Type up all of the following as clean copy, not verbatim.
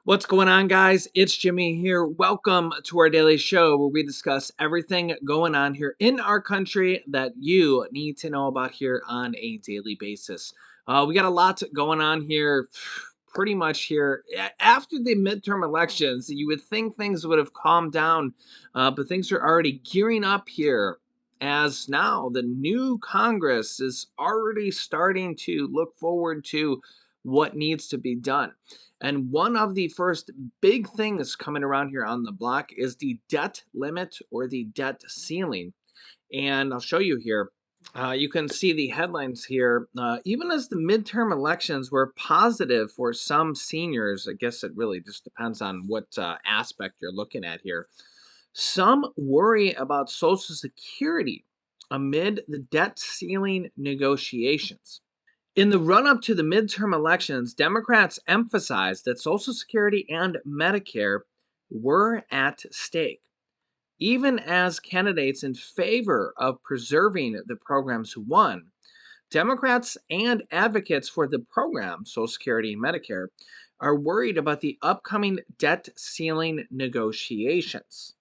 What's going on, guys? It's Jimmy here. Welcome to our daily show where we discuss everything going on here in our country that you need to know about here on a daily basis. We got a lot going on here pretty much here. After the midterm elections, you would think things would have calmed down, but things are already gearing up here as now the new Congress is already starting to look forward to what needs to be done. And one of the first big things coming around here on the block is the debt limit or the debt ceiling. And I'll show you here. You can see the headlines here. Even as the midterm elections were positive for some seniors, I guess it really just depends on what aspect you're looking at here. Some worry about Social Security amid the debt ceiling negotiations. In the run up to the midterm elections, Democrats emphasized that Social Security and Medicare were at stake, even as candidates in favor of preserving the programs won. Democrats and advocates for the program, Social Security and Medicare, are worried about the upcoming debt ceiling negotiations.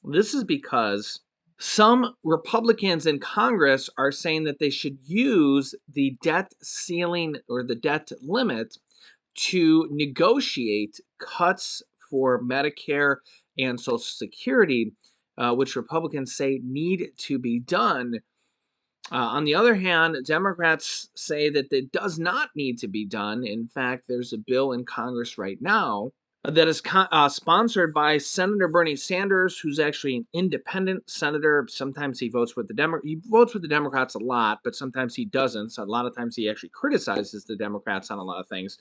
This is because some Republicans in Congress are saying that they should use the debt ceiling or the debt limit to negotiate cuts for Medicare and Social Security, which Republicans say need to be done. On the other hand, Democrats say that it does not need to be done. In fact, there's a bill in Congress right now that is sponsored by Senator Bernie Sanders, who's actually an independent senator. Sometimes he votes with he votes with the Democrats a lot, but sometimes he doesn't. So a lot of times he actually criticizes the Democrats on a lot of things,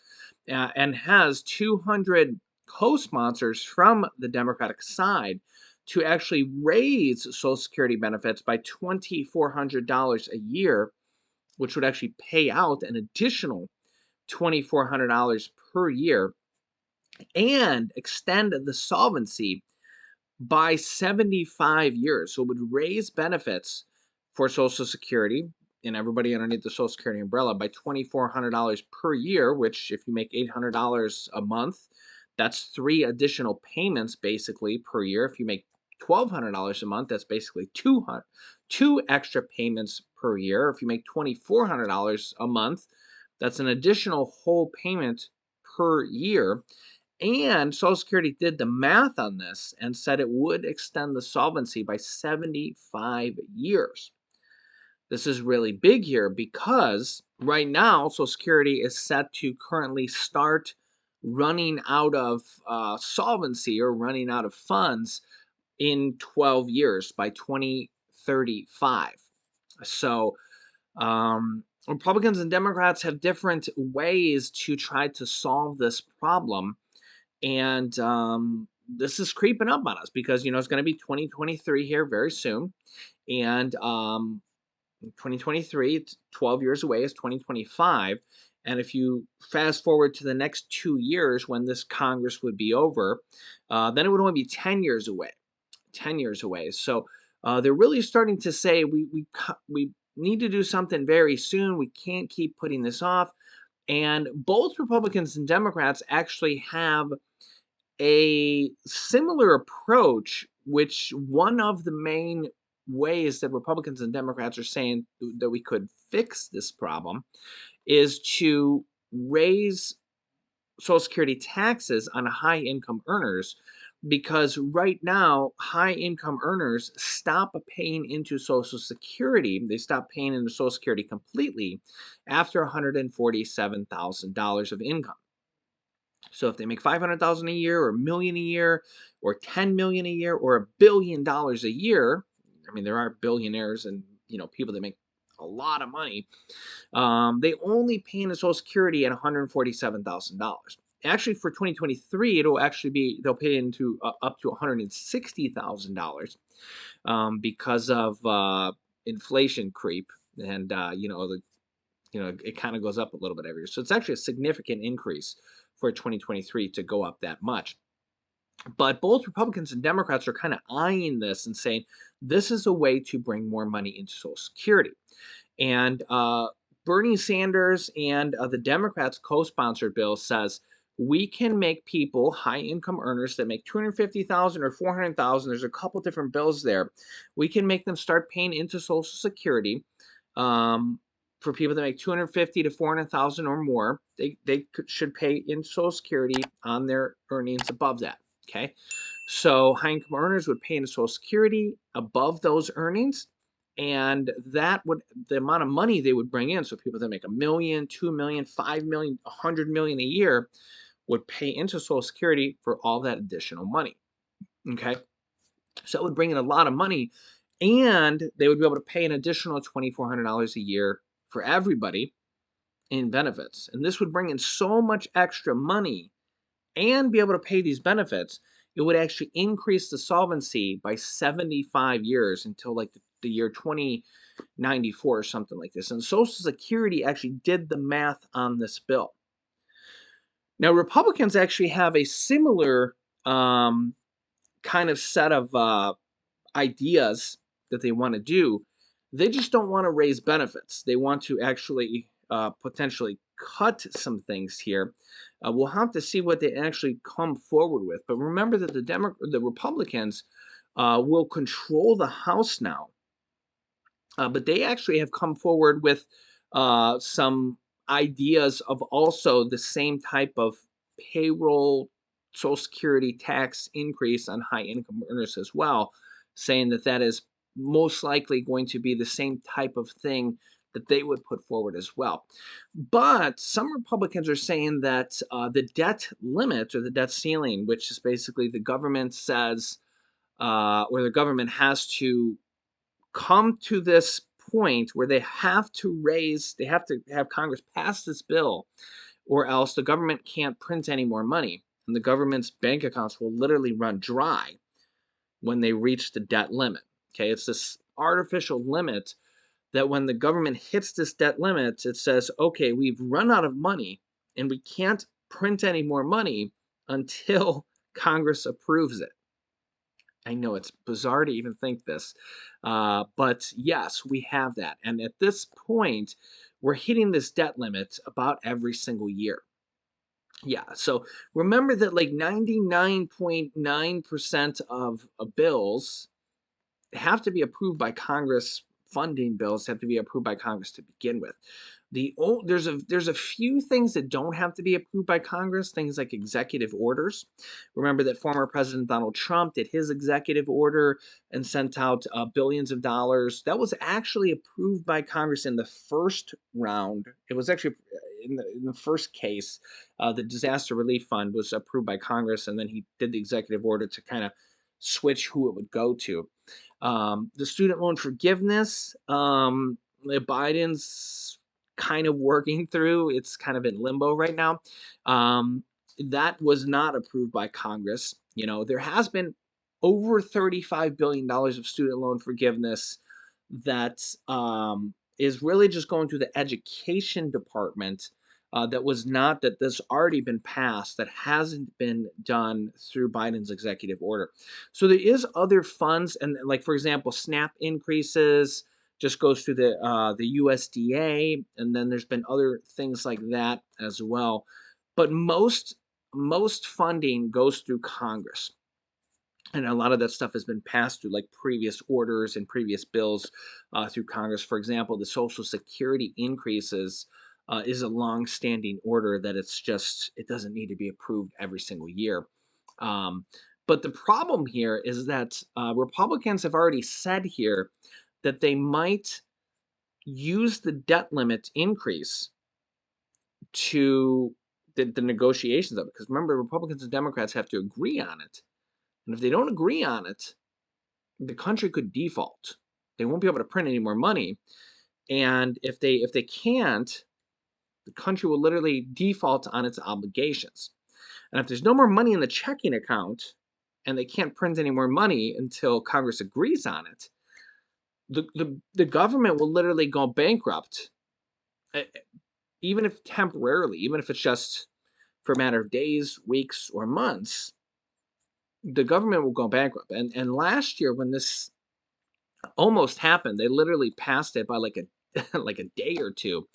and has 200 co-sponsors from the Democratic side to actually raise Social Security benefits by $2,400 a year, which would actually pay out an additional $2,400 per year and extend the solvency by 75 years. So it would raise benefits for Social Security and everybody underneath the Social Security umbrella by $2,400 per year, which if you make $800 a month, that's 3 additional payments basically per year. If you make $1,200 a month, that's basically 2 extra payments per year. If you make $2,400 a month, that's an additional whole payment per year. And Social Security did the math on this and said it would extend the solvency by 75 years. This is really big here because right now Social Security is set to currently start running out of solvency or running out of funds in 12 years by 2035. So Republicans and Democrats have different ways to try to solve this problem. And this is creeping up on us because, it's going to be 2023 here very soon. And 2023, it's 12 years away, is 2025. And if you fast forward to the next 2 years when this Congress would be over, then it would only be 10 years away. 10 years away. So they're really starting to say we need to do something very soon. We can't keep putting this off. And both Republicans and Democrats actually have a similar approach, which one of the main ways that Republicans and Democrats are saying that we could fix this problem is to raise Social Security taxes on high income earners, because right now high income earners stop paying into Social Security. They stop paying into Social Security completely after $147,000 of income. So if they make 500,000 a year or a million a year or 10 million a year or $1 billion a year, I mean there are billionaires and people that make a lot of money. They only pay into Social Security at $147,000. Actually, for 2023, it'll actually be they'll pay into up to $160,000 because of inflation creep, and it kind of goes up a little bit every year. So it's actually a significant increase for 2023 to go up that much. But both Republicans and Democrats are kind of eyeing this and saying this is a way to bring more money into Social Security. And Bernie Sanders and the Democrats' co-sponsored bill says we can make people, high income earners that make 250,000 or 400,000, there's a couple different bills there. We can make them start paying into Social Security. Um, for people that make 250 to 400,000 or more, should pay in Social Security on their earnings above that. Okay. So high income earners would pay into Social Security above those earnings, and that would the amount of money they would bring in. So people that make 1 million, 2 million, 5 million, 100 million a year would pay into Social Security for all that additional money. Okay, so it would bring in a lot of money, and they would be able to pay an additional $2,400 a year for everybody in benefits, and this would bring in so much extra money and be able to pay these benefits. It would actually increase the solvency by 75 years until like the year 2094 or something like this. And Social Security actually did the math on this bill. Now, Republicans actually have a similar kind of set of ideas that they want to do. They just don't want to raise benefits. They want to actually potentially cut some things here. We'll have to see what they actually come forward with. But remember that the Republicans will control the House now. But they actually have come forward with some ideas of also the same type of payroll Social Security tax increase on high income earners as well, saying that that is most likely going to be the same type of thing that they would put forward as well. But some Republicans are saying that the debt limit or the debt ceiling, which is basically the government says, or the government has to come to this point where they have to have Congress pass this bill, or else the government can't print any more money. And the government's bank accounts will literally run dry when they reach the debt limit. Okay, it's this artificial limit that when the government hits this debt limit, it says, okay, we've run out of money and we can't print any more money until Congress approves it. I know it's bizarre to even think this, but yes, we have that. And at this point, we're hitting this debt limit about every single year. Yeah, so remember that like 99.9% of bills have to be approved by Congress. Funding bills have to be approved by Congress to begin with. There's a few things that don't have to be approved by Congress, things like executive orders. Remember that former President Donald Trump did his executive order and sent out billions of dollars. That was actually approved by Congress in the first round. It was actually in the first case, the disaster relief fund was approved by Congress, and then he did the executive order to kind of switch who it would go to. The student loan forgiveness, Biden's kind of working through. It's kind of in limbo right now. Um, that was not approved by Congress. You know, there has been over $35 billion of student loan forgiveness that is really just going through the education department. That's already been passed, that hasn't been done through Biden's executive order. So there is other funds, and like for example, SNAP increases just goes through the USDA, and then there's been other things like that as well. But most funding goes through Congress, and a lot of that stuff has been passed through like previous orders and previous bills through Congress. For example, the Social Security increases is a long-standing order that it doesn't need to be approved every single year. Um, but the problem here is that Republicans have already said here that they might use the debt limit increase to the negotiations of it. Because remember, Republicans and Democrats have to agree on it. And if they don't agree on it, the country could default. They won't be able to print any more money. And if they can't, the country will literally default on its obligations. And if there's no more money in the checking account and they can't print any more money until Congress agrees on it, the government will literally go bankrupt, eh, even if temporarily, even if it's just for a matter of days, weeks, or months. The government will go bankrupt. And last year, when this almost happened, they literally passed it by like a like a day or two.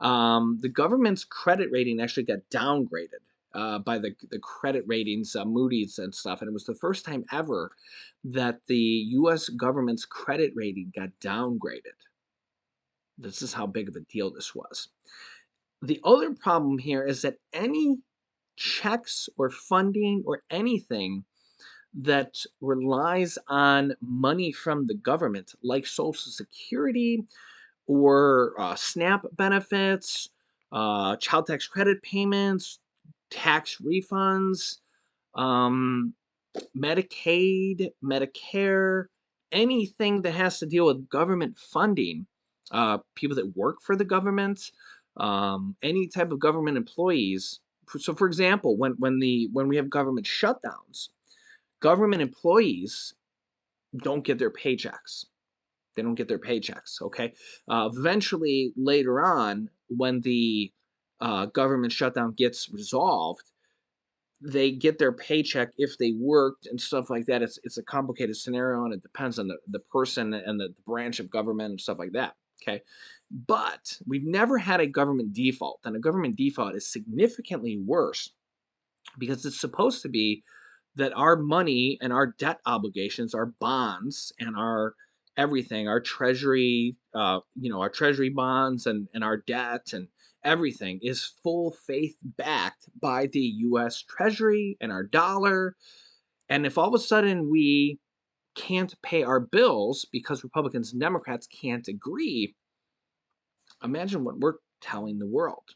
The government's credit rating actually got downgraded. by the credit ratings, Moody's and stuff, and it was the first time ever that the U.S. government's credit rating got downgraded. This is how big of a deal this was. The other problem here is that any checks or funding or anything that relies on money from the government, like Social Security or SNAP benefits, child tax credit payments, tax refunds, um, Medicaid, Medicare, anything that has to deal with government funding, people that work for the government, any type of government employees. So, for example, when we have government shutdowns, government employees don't get their paychecks. They don't get their paychecks. Okay. Eventually, later on, when the government shutdown gets resolved, they get their paycheck if they worked and stuff like that. It's a complicated scenario, and it depends on the person and the branch of government and stuff like that. Okay. But we've never had a government default, and a government default is significantly worse because it's supposed to be that our money and our debt obligations, our bonds and our everything, our treasury, our treasury bonds and our debt and everything is full faith backed by the U.S. Treasury and our dollar. And if all of a sudden we can't pay our bills because Republicans and Democrats can't agree, imagine what we're telling the world.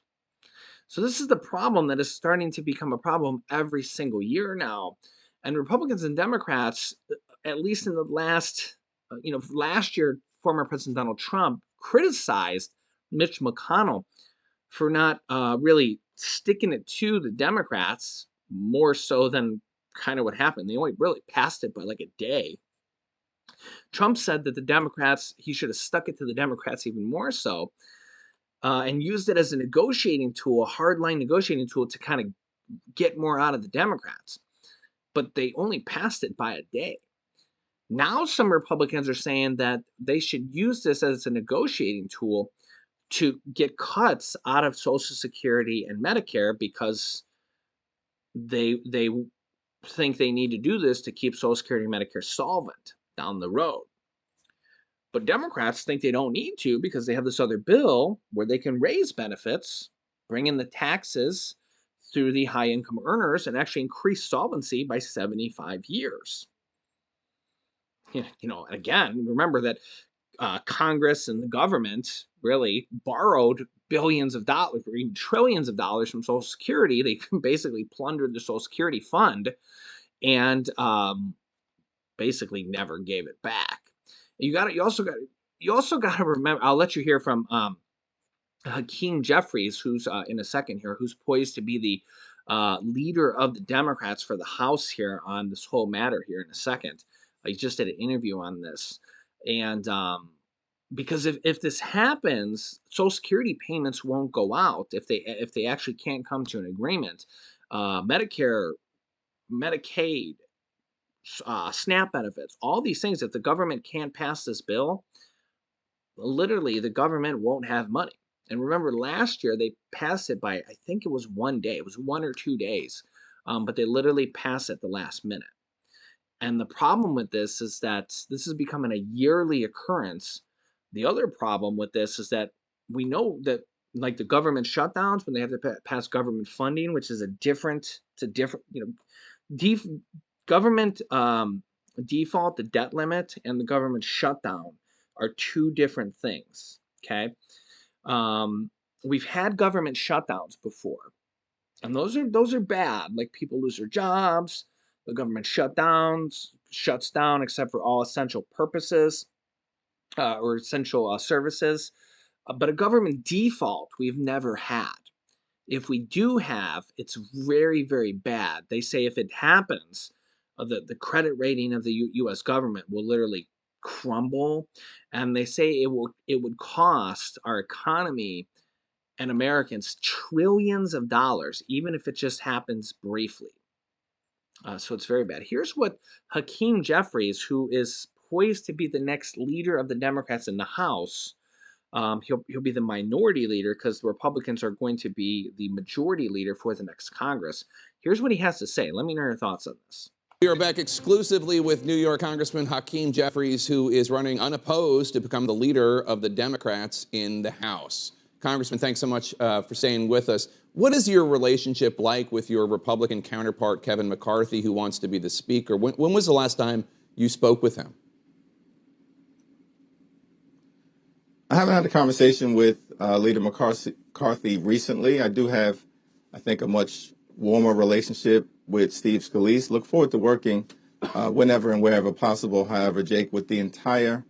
So this is the problem that is starting to become a problem every single year now. And Republicans and Democrats, at least in the last year, former President Donald Trump criticized Mitch McConnell for not really sticking it to the Democrats more so than kind of what happened. They only really passed it by like a day. Trump said that he should have stuck it to the Democrats even more so, and used it as a negotiating tool, a hardline negotiating tool to kind of get more out of the Democrats. But they only passed it by a day. Now, some Republicans are saying that they should use this as a negotiating tool to get cuts out of Social Security and Medicare because they think they need to do this to keep Social Security and Medicare solvent down the road. But Democrats think they don't need to because they have this other bill where they can raise benefits, bring in the taxes through the high income earners, and actually increase solvency by 75 years. Again, remember that Congress and the government really borrowed billions of dollars or even trillions of dollars from Social Security. They basically plundered the Social Security fund and basically never gave it back. You also got to remember. I'll let you hear from Hakeem Jeffries, who's in a second here, who's poised to be the leader of the Democrats for the House here on this whole matter here in a second. I just did an interview on this, and because if this happens, Social Security payments won't go out if they actually can't come to an agreement. Medicare, Medicaid, SNAP benefits, all these things. If the government can't pass this bill, literally the government won't have money. And remember, last year they passed it by, I think it was one day, it was 1 or 2 days, but they literally passed it the last minute. And the problem with this is that this is becoming a yearly occurrence. The other problem with this is that we know that, like the government shutdowns, when they have to pass government funding, which is it's a different, def, government default, the debt limit, and the government shutdown are two different things. Okay, we've had government shutdowns before, and those are bad. Like people lose their jobs. The government shuts down except for all essential purposes or essential services. But a government default we've never had. If we do have, it's very, very bad. They say if it happens, the credit rating of the U.S. government will literally crumble, and they say it would cost our economy and Americans trillions of dollars, even if it just happens briefly. So it's very bad. Here's what Hakeem Jeffries, who is poised to be the next leader of the Democrats in the House, He'll be the minority leader because the Republicans are going to be the majority leader for the next Congress. Here's what he has to say. Let me know your thoughts on this. We are back exclusively with New York Congressman Hakeem Jeffries, who is running unopposed to become the leader of the Democrats in the House. Congressman, thanks so much for staying with us. What is your relationship like with your Republican counterpart, Kevin McCarthy, who wants to be the Speaker? When was the last time you spoke with him? I haven't had a conversation with Leader McCarthy recently. I do have, I think, a much warmer relationship with Steve Scalise. Look forward to working whenever and wherever possible, however, Jake, with the entire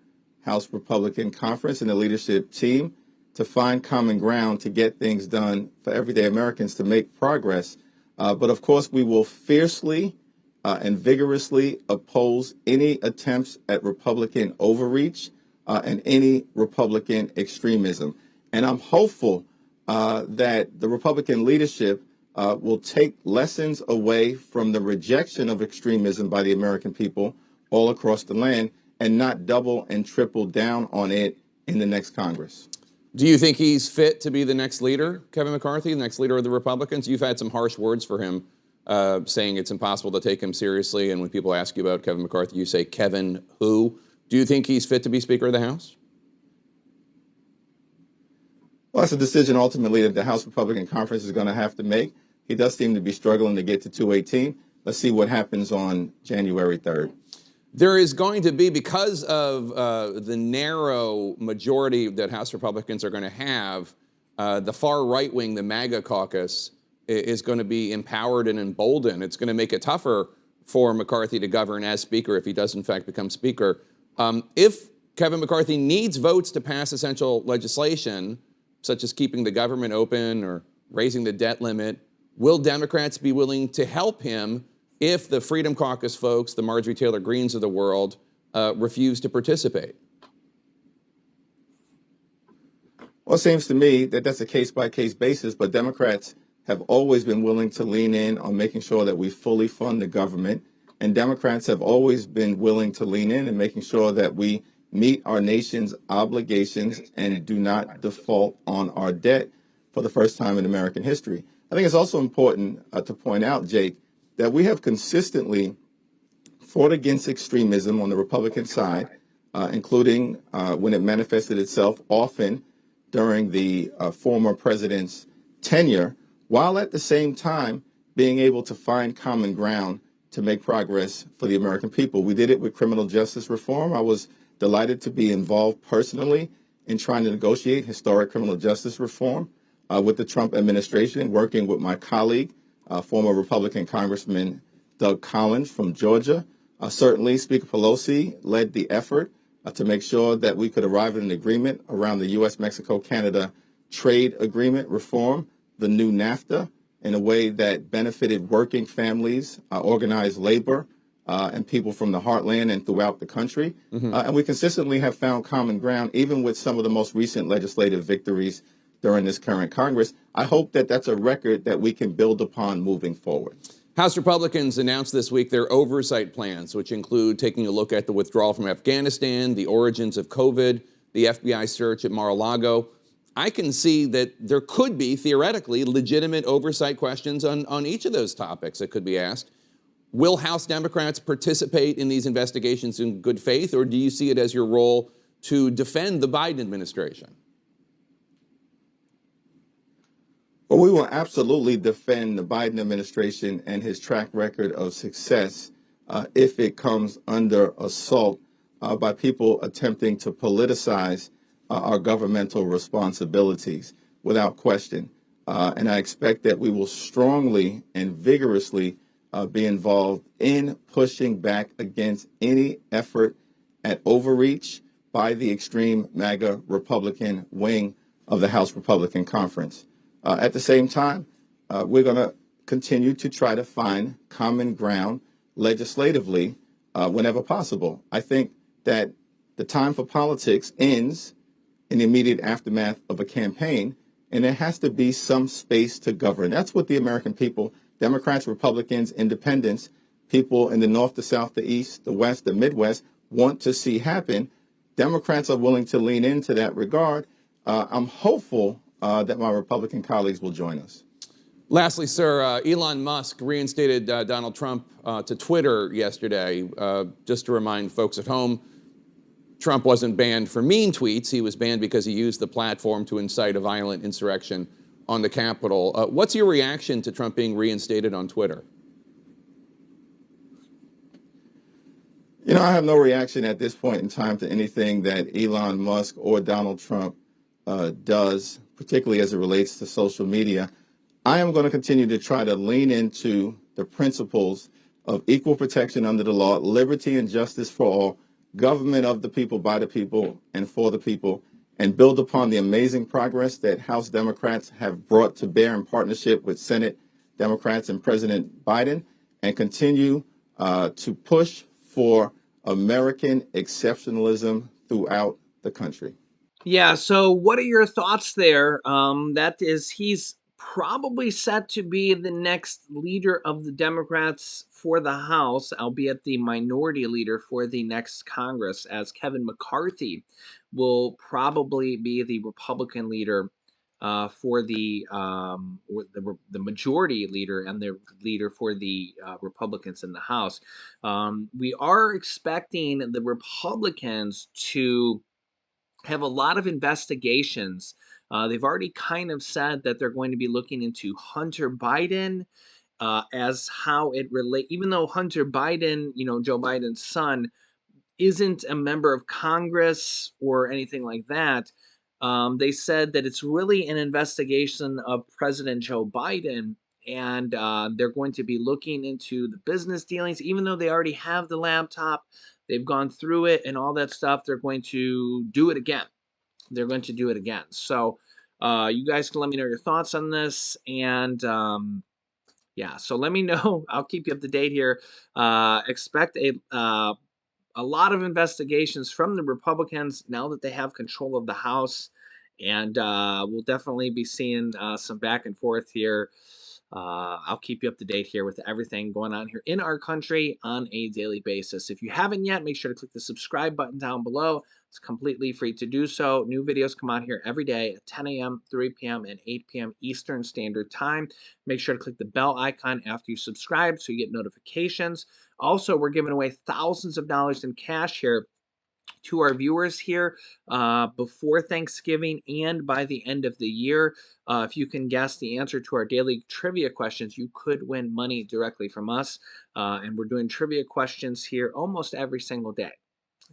House Republican Conference and the leadership team to find common ground to get things done for everyday Americans to make progress. But of course, we will fiercely and vigorously oppose any attempts at Republican overreach and any Republican extremism. And I'm hopeful that the Republican leadership will take lessons away from the rejection of extremism by the American people all across the land and not double and triple down on it in the next Congress. Do you think he's fit to be the next leader, Kevin McCarthy, the next leader of the Republicans? You've had some harsh words for him, saying it's impossible to take him seriously. And when people ask you about Kevin McCarthy, you say, Kevin who? Do you think he's fit to be Speaker of the House? Well, that's a decision ultimately that the House Republican Conference is going to have to make. He does seem to be struggling to get to 218. Let's see what happens on January 3rd. There is going to be, because of the narrow majority that House Republicans are going to have, the far right wing, the MAGA caucus, is going to be empowered and emboldened. It's going to make it tougher for McCarthy to govern as Speaker if he does, in fact, become Speaker. If Kevin McCarthy needs votes to pass essential legislation, such as keeping the government open or raising the debt limit, will Democrats be willing to help him if the Freedom Caucus folks, the Marjorie Taylor Greenes of the world, refuse to participate? Well, it seems to me that that's a case-by-case basis, but Democrats have always been willing to lean in on making sure that we fully fund the government. And Democrats have always been willing to lean in and making sure that we meet our nation's obligations and do not default on our debt for the first time in American history. I think it's also important to point out, Jake, that we have consistently fought against extremism on the Republican side, including when it manifested itself often during the former president's tenure, while at the same time being able to find common ground to make progress for the American people. We did it with criminal justice reform. I was delighted to be involved personally in trying to negotiate historic criminal justice reform with the Trump administration, working with my colleague, former Republican Congressman Doug Collins from Georgia. Certainly, Speaker Pelosi led the effort to make sure that we could arrive at an agreement around the U.S.-Mexico-Canada trade agreement reform, the new NAFTA, in a way that benefited working families, organized labor, and people from the heartland and throughout the country. And we consistently have found common ground, even with some of the most recent legislative victories during this current Congress. I hope that that's a record that we can build upon moving forward. House Republicans announced this week their oversight plans, which include taking a look at the withdrawal from Afghanistan, the origins of COVID, the FBI search at Mar-a-Lago. I can see that there could be, theoretically, legitimate oversight questions on each of those topics that could be asked. Will House Democrats participate in these investigations in good faith, or do you see it as your role to defend the Biden administration? Well, we will absolutely defend the Biden administration and his track record of success if it comes under assault by people attempting to politicize our governmental responsibilities, without question. And I expect that we will strongly and vigorously be involved in pushing back against any effort at overreach by the extreme MAGA Republican wing of the House Republican Conference. At the same time, we're going to continue to try to find common ground legislatively whenever possible. I think that the time for politics ends in the immediate aftermath of a campaign, and there has to be some space to govern. That's what the American people, Democrats, Republicans, independents, people in the North, the South, the East, the West, the Midwest, want to see happen. Democrats are willing to lean into that regard. I'm hopeful that my Republican colleagues will join us. Lastly, sir, Elon Musk reinstated Donald Trump to Twitter yesterday. Just to remind folks at home, Trump wasn't banned for mean tweets. He was banned because he used the platform to incite a violent insurrection on the Capitol. What's your reaction to Trump being reinstated on Twitter? I have no reaction at this point in time to anything that Elon Musk or Donald Trump does, particularly as it relates to social media. I am going to continue to try to lean into the principles of equal protection under the law, liberty and justice for all, government of the people, by the people, and for the people, and build upon the amazing progress that House Democrats have brought to bear in partnership with Senate Democrats and President Biden, and continue to push for American exceptionalism throughout the country. Yeah, so what are your thoughts there? That is, he's probably set to be the next leader of the Democrats for the House, albeit the minority leader for the next Congress, as Kevin McCarthy will probably be the Republican leader for the majority leader and the leader for the Republicans in the House. We are expecting the Republicans to have a lot of investigations. They've already kind of said that they're going to be looking into Hunter Biden as how it relate. Even though Hunter Biden, Joe Biden's son, isn't a member of Congress or anything like that, they said that it's really an investigation of President Joe Biden. And they're going to be looking into the business dealings, even though they already have the laptop, they've gone through it and all that stuff. They're going to do it again. So you guys can let me know your thoughts on this. And yeah, so let me know. I'll keep you up to date here. Expect a lot of investigations from the Republicans now that they have control of the House. And we'll definitely be seeing some back and forth here. I'll keep you up to date here with everything going on here in our country on a daily basis. If you haven't yet, make sure to click the subscribe button down below. It's completely free to do so. New videos come out here every day at 10 a.m., 3 p.m., and 8 p.m. Eastern Standard Time. Make sure to click the bell icon after you subscribe so you get notifications. Also, we're giving away thousands of dollars in cash here to our viewers here before Thanksgiving and by the end of the year. If you can guess the answer to our daily trivia questions, you could win money directly from us. And we're doing trivia questions here almost every single day.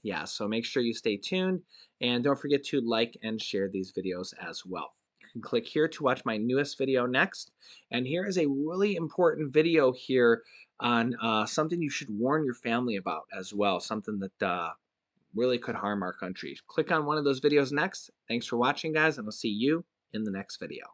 Yeah, so make sure you stay tuned and don't forget to like and share these videos as well. You can click here to watch my newest video next. And here is a really important video here on something you should warn your family about as well, something that really could harm our country. Click on one of those videos next. Thanks for watching, guys, and I'll see you in the next video.